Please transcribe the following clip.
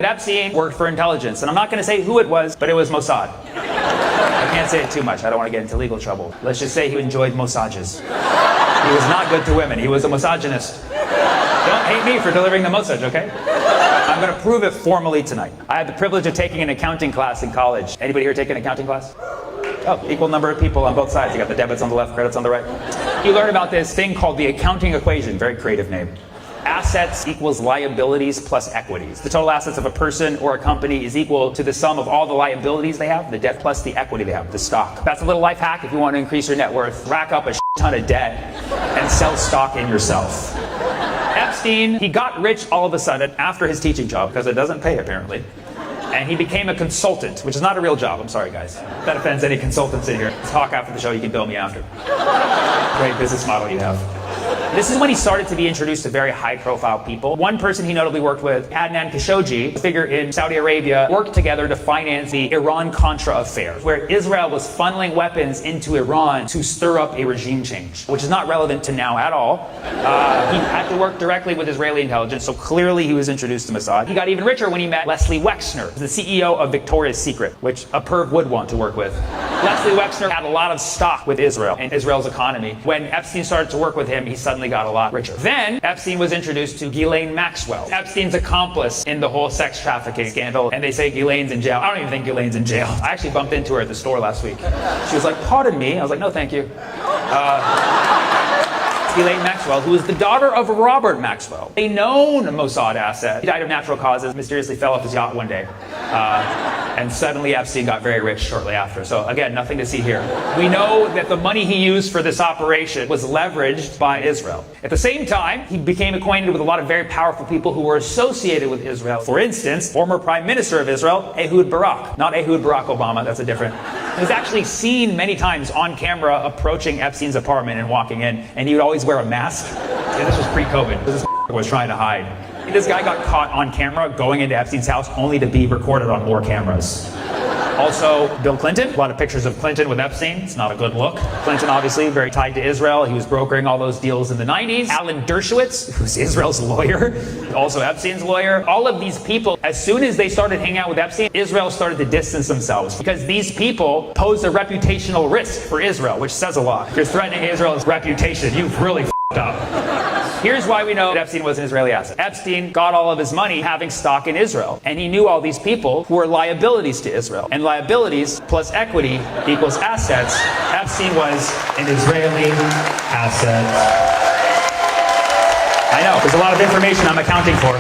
Epstein worked for intelligence, and I'm not going to say who it was, but it was Mossad. I can't say it too much. I don't want to get into legal trouble. Let's just say he enjoyed massages. He was not good to women. He was a misogynist. Don't hate me for delivering the message, okay? I'm going to prove it formally tonight. I had the privilege of taking an accounting class in college. Anybody here take an accounting class? Oh, equal number of people on both sides. You got the debits on the left, credits on the right. You learn about this thing called the accounting equation. Very creative name. Assets equals liabilities plus equities. The total assets of a person or a company is equal to the sum of all the liabilities they have, the debt plus the equity they have, the stock. That's a little life hack if you want to increase your net worth. Rack up a ton of debt and sell stock in yourself. Epstein, he got rich all of a sudden after his teaching job, because it doesn't pay apparently. And he became a consultant, which is not a real job. I'm sorry, guys. If that offends any consultants in here. Talk after the show, you can bill me after. Great business model you have. This is when he started to be introduced to very high-profile people. One person he notably worked with, Adnan Khashoggi, a figure in Saudi Arabia, worked together to finance the Iran-Contra affair, where Israel was funneling weapons into Iran to stir up a regime change, which is not relevant to now at all. He had to work directly with Israeli intelligence, so clearly he was introduced to Mossad. He got even richer when he met Leslie Wexner, the CEO of Victoria's Secret, which a perv would want to work with. Leslie Wexner had a lot of stock with Israel and Israel's economy. When Epstein started to work with him, he suddenly got a lot richer. Then Epstein was introduced to Ghislaine Maxwell, Epstein's accomplice in the whole sex trafficking scandal. And they say Ghislaine's in jail. I don't even think Ghislaine's in jail. I actually bumped into her at the store last week. She was like, "Pardon me." I was like, "No, thank you." Ghislaine Maxwell, who is the daughter of Robert Maxwell, a known Mossad asset. He died of natural causes, mysteriously fell off his yacht one day. And suddenly Epstein got very rich shortly after. So again, nothing to see here. We know that the money he used for this operation was leveraged by Israel. At the same time, he became acquainted with a lot of very powerful people who were associated with Israel. For instance, former Prime Minister of Israel, Ehud Barak. Not Ehud Barack Obama, that's a different. He was actually seen many times on camera approaching Epstein's apartment and walking in, and he would always wear a mask. Yeah, this was pre-COVID. This was trying to hide. This guy got caught on camera going into Epstein's house only to be recorded on more cameras. Also, Bill Clinton. A lot of pictures of Clinton with Epstein. It's not a good look. Clinton, obviously, very tied to Israel. He was brokering all those deals in the 90s. Alan Dershowitz, who's Israel's lawyer, also Epstein's lawyer. All of these people, as soon as they started hanging out with Epstein, Israel started to distance themselves because these people pose a reputational risk for Israel, which says a lot. If you're threatening Israel's reputation, you've really f***ed up. Here's why we know that Epstein was an Israeli asset. Epstein got all of his money having stock in Israel. And he knew all these people who were liabilities to Israel. And liabilities plus equity equals assets. Epstein was an Israeli asset. I know, there's a lot of information I'm accounting for.